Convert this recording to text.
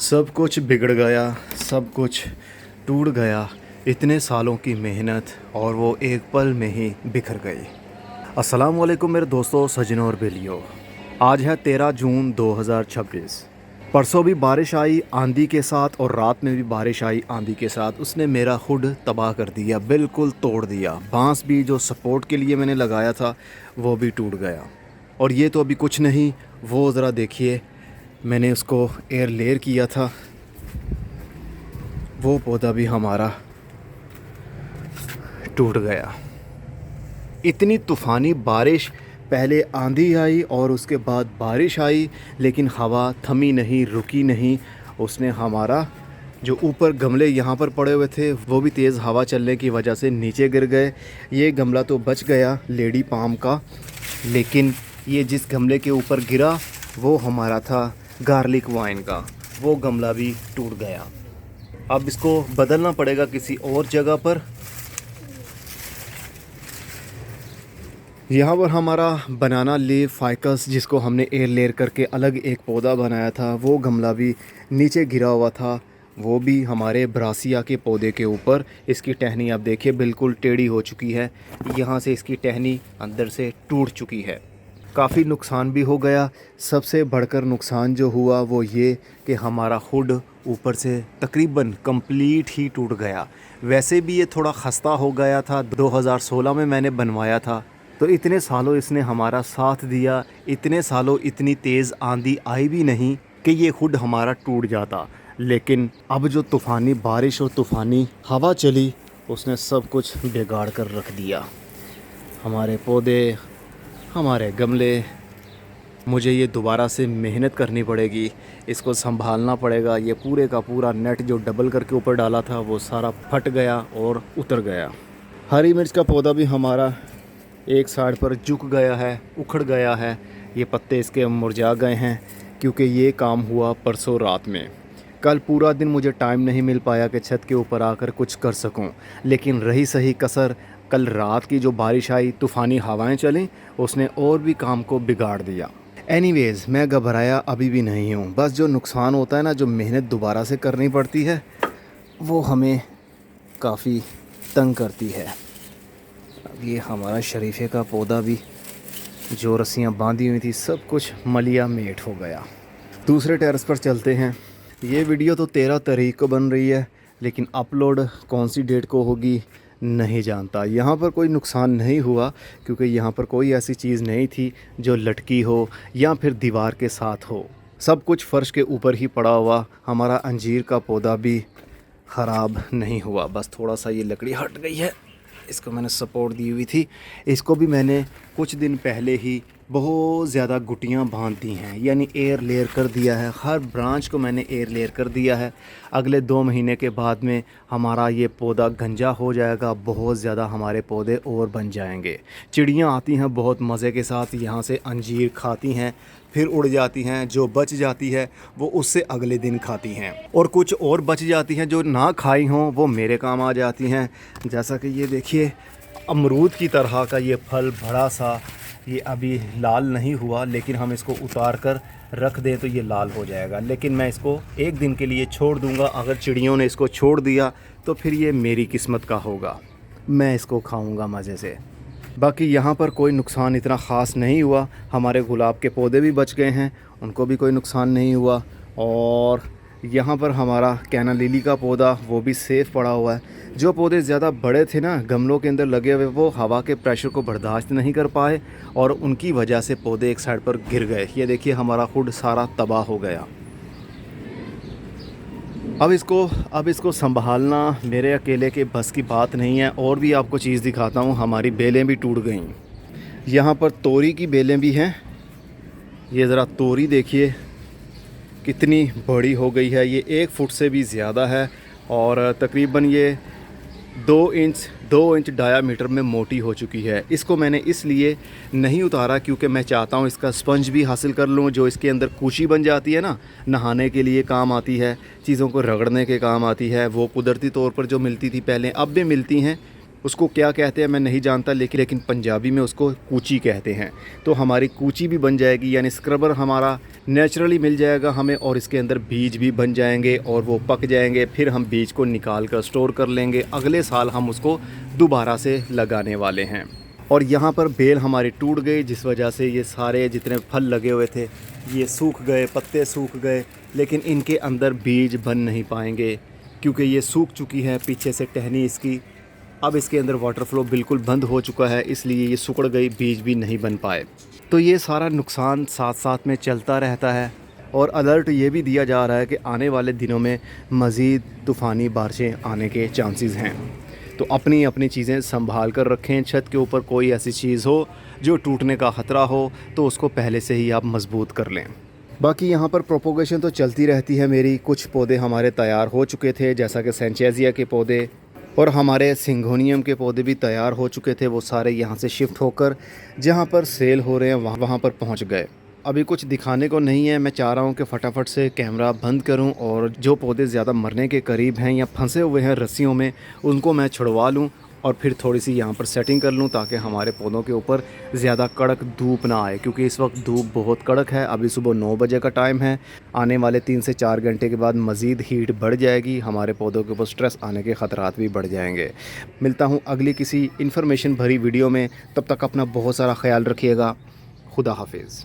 सब कुछ बिगड़ गया, सब कुछ टूट गया। इतने सालों की मेहनत और वो एक पल में ही बिखर गई। अस्सलाम वालेकुम मेरे दोस्तों, सज्जनों और बेलियों। आज है 13 जून 2026। परसों भी बारिश आई आंधी के साथ और रात में भी बारिश आई आंधी के साथ। उसने मेरा हुड तबाह कर दिया, बिल्कुल तोड़ दिया। बांस भी जो सपोर्ट के लिए मैंने लगाया था वो भी टूट गया। और ये तो अभी कुछ नहीं, वो ज़रा देखिए, मैंने उसको एयर लेयर किया था, वो पौधा भी हमारा टूट गया। इतनी तूफ़ानी बारिश, पहले आंधी आई और उसके बाद बारिश आई, लेकिन हवा थमी नहीं, रुकी नहीं। उसने हमारा जो ऊपर गमले यहाँ पर पड़े हुए थे वो भी तेज़ हवा चलने की वजह से नीचे गिर गए। ये गमला तो बच गया लेडी पाम का, लेकिन ये जिस गमले के ऊपर गिरा वो हमारा था गार्लिक वाइन का, वो गमला भी टूट गया। अब इसको बदलना पड़ेगा किसी और जगह पर। यहाँ पर हमारा बनाना लीफ फाइकस, जिसको हमने एयर लेयर करके अलग एक पौधा बनाया था, वो गमला भी नीचे गिरा हुआ था। वो भी हमारे ब्रासिया के पौधे के ऊपर। इसकी टहनी आप देखिए बिल्कुल टेढ़ी हो चुकी है, यहाँ से इसकी टहनी अंदर से टूट चुकी है। काफ़ी नुकसान भी हो गया। सबसे बढ़कर नुकसान जो हुआ वो ये कि हमारा हुड ऊपर से तकरीबन कंप्लीट ही टूट गया। वैसे भी ये थोड़ा खस्ता हो गया था, 2016 में मैंने बनवाया था, तो इतने सालों इसने हमारा साथ दिया। इतने सालों इतनी तेज़ आंधी आई भी नहीं कि ये हुड हमारा टूट जाता। लेकिन अब जो तूफ़ानी बारिश और तूफ़ानी हवा चली, उसने सब कुछ बिगाड़ कर रख दिया। हमारे पौधे, हमारे गमले। मुझे ये दोबारा से मेहनत करनी पड़ेगी, इसको संभालना पड़ेगा। ये पूरे का पूरा नेट जो डबल करके ऊपर डाला था वो सारा फट गया और उतर गया। हरी मिर्च का पौधा भी हमारा एक साइड पर झुक गया है, उखड़ गया है। ये पत्ते इसके मुरझा गए हैं क्योंकि ये काम हुआ परसों रात में। कल पूरा दिन मुझे टाइम नहीं मिल पाया कि छत के ऊपर आकर कुछ कर सकूं, लेकिन रही सही कसर कल रात की जो बारिश आई, तूफ़ानी हवाएं चलीं, उसने और भी काम को बिगाड़ दिया। एनीवेज़, मैं घबराया अभी भी नहीं हूँ। बस जो नुकसान होता है ना, जो मेहनत दोबारा से करनी पड़ती है, वो हमें काफ़ी तंग करती है। अब ये हमारा शरीफे का पौधा भी, जो रस्सियाँ बांधी हुई थी, सब कुछ मलिया मेट हो गया। दूसरे टेरेस पर चलते हैं। ये वीडियो तो 13 तारीख को बन रही है, लेकिन अपलोड कौन सी डेट को होगी नहीं जानता। यहाँ पर कोई नुकसान नहीं हुआ क्योंकि यहाँ पर कोई ऐसी चीज़ नहीं थी जो लटकी हो या फिर दीवार के साथ हो। सब कुछ फ़र्श के ऊपर ही पड़ा हुआ। हमारा अंजीर का पौधा भी ख़राब नहीं हुआ, बस थोड़ा सा ये लकड़ी हट गई है, इसको मैंने सपोर्ट दी हुई थी। इसको भी मैंने कुछ दिन पहले ही बहुत ज़्यादा गुटियाँ बांध दी हैं, यानी एयर लेयर कर दिया है। हर ब्रांच को मैंने एयर लेयर कर दिया है। अगले 2 महीने के बाद में हमारा ये पौधा गंजा हो जाएगा, बहुत ज़्यादा हमारे पौधे और बन जाएंगे। चिड़ियाँ आती हैं बहुत मज़े के साथ, यहाँ से अंजीर खाती हैं, फिर उड़ जाती हैं। जो बच जाती है वो उससे अगले दिन खाती हैं, और कुछ और बच जाती हैं जो ना खाई हों वो मेरे काम आ जाती हैं। जैसा कि ये देखिए, अमरूद की तरह का ये फल बड़ा सा, ये अभी लाल नहीं हुआ, लेकिन हम इसको उतार कर रख दें तो ये लाल हो जाएगा। लेकिन मैं इसको एक दिन के लिए छोड़ दूंगा। अगर चिड़ियों ने इसको छोड़ दिया तो फिर ये मेरी किस्मत का होगा, मैं इसको खाऊंगा मज़े से। बाकी यहाँ पर कोई नुकसान इतना ख़ास नहीं हुआ। हमारे गुलाब के पौधे भी बच गए हैं, उनको भी कोई नुकसान नहीं हुआ। और यहाँ पर हमारा कैना लिली का पौधा, वो भी सेफ़ पड़ा हुआ है। जो पौधे ज़्यादा बड़े थे ना गमलों के अंदर लगे हुए, वो हवा के प्रेशर को बर्दाश्त नहीं कर पाए और उनकी वजह से पौधे एक साइड पर गिर गए। ये देखिए, हमारा हुड सारा तबाह हो गया। अब इसको संभालना मेरे अकेले के बस की बात नहीं है। और भी आपको चीज़ दिखाता हूँ, हमारी बेलें भी टूट गईं। यहाँ पर तोरी की बेलें भी हैं। ये ज़रा तोरी देखिए कितनी बड़ी हो गई है, ये 1 फुट से भी ज़्यादा है और तकरीबन ये 2 इंच डायामीटर में मोटी हो चुकी है। इसको मैंने इसलिए नहीं उतारा क्योंकि मैं चाहता हूँ इसका स्पंज भी हासिल कर लूँ, जो इसके अंदर कूशी बन जाती है ना, नहाने के लिए काम आती है, चीज़ों को रगड़ने के काम आती है। वो कुदरती तौर पर जो मिलती थी पहले, अब भी मिलती हैं, उसको क्या कहते हैं मैं नहीं जानता, लेकिन पंजाबी में उसको कूची कहते हैं। तो हमारी कूची भी बन जाएगी, यानी स्क्रबर हमारा नेचुरली मिल जाएगा हमें, और इसके अंदर बीज भी बन जाएंगे और वो पक जाएंगे। फिर हम बीज को निकाल कर स्टोर कर लेंगे, अगले साल हम उसको दोबारा से लगाने वाले हैं। और यहाँ पर बेल हमारी टूट गई, जिस वजह से ये सारे जितने फल लगे हुए थे ये सूख गए, पत्ते सूख गए, लेकिन इनके अंदर बीज बन नहीं पाएंगे क्योंकि ये सूख चुकी है पीछे से टहनी इसकी। अब इसके अंदर वाटर फ्लो बिल्कुल बंद हो चुका है, इसलिए ये सिकुड़ गई, बीज भी नहीं बन पाए। तो ये सारा नुकसान साथ साथ में चलता रहता है। और अलर्ट ये भी दिया जा रहा है कि आने वाले दिनों में मज़ीद तूफ़ानी बारिशें आने के चांसेस हैं। तो अपनी अपनी चीज़ें संभाल कर रखें। छत के ऊपर कोई ऐसी चीज़ हो जो टूटने का ख़तरा हो तो उसको पहले से ही आप मज़बूत कर लें। बाकी यहाँ पर प्रोपोगेशन तो चलती रहती है मेरी। कुछ पौधे हमारे तैयार हो चुके थे, जैसा कि सेंचेजिया के पौधे, और हमारे सिंघोनियम के पौधे भी तैयार हो चुके थे। वो सारे यहाँ से शिफ्ट होकर जहाँ पर सेल हो रहे हैं वहाँ पर पहुँच गए। अभी कुछ दिखाने को नहीं है। मैं चाह रहा हूँ कि फटाफट से कैमरा बंद करूँ और जो पौधे ज़्यादा मरने के करीब हैं या फंसे हुए हैं रस्सियों में उनको मैं छुड़वा लूँ और फिर थोड़ी सी यहाँ पर सेटिंग कर लूँ, ताकि हमारे पौधों के ऊपर ज़्यादा कड़क धूप ना आए, क्योंकि इस वक्त धूप बहुत कड़क है। अभी सुबह 9 बजे का टाइम है। आने वाले 3 से 4 घंटे के बाद मज़ीद हीट बढ़ जाएगी, हमारे पौधों के ऊपर स्ट्रेस आने के ख़तरात भी बढ़ जाएंगे। मिलता हूँ अगली किसी इन्फॉर्मेशन भरी वीडियो में, तब तक अपना बहुत सारा ख्याल रखिएगा। खुदा हाफिज़।